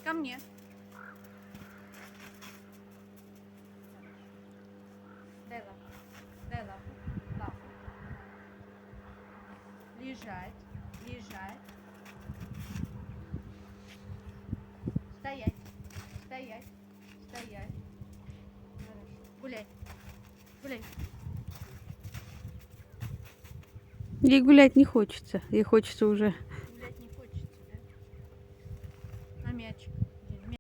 Ко мне. Дай лапу. Дай лапу. Лапу. Лежать. Лежать. Стоять. Стоять. Стоять. Хорошо. Гуляй. Гуляй. Ей гулять не хочется. Ей хочется уже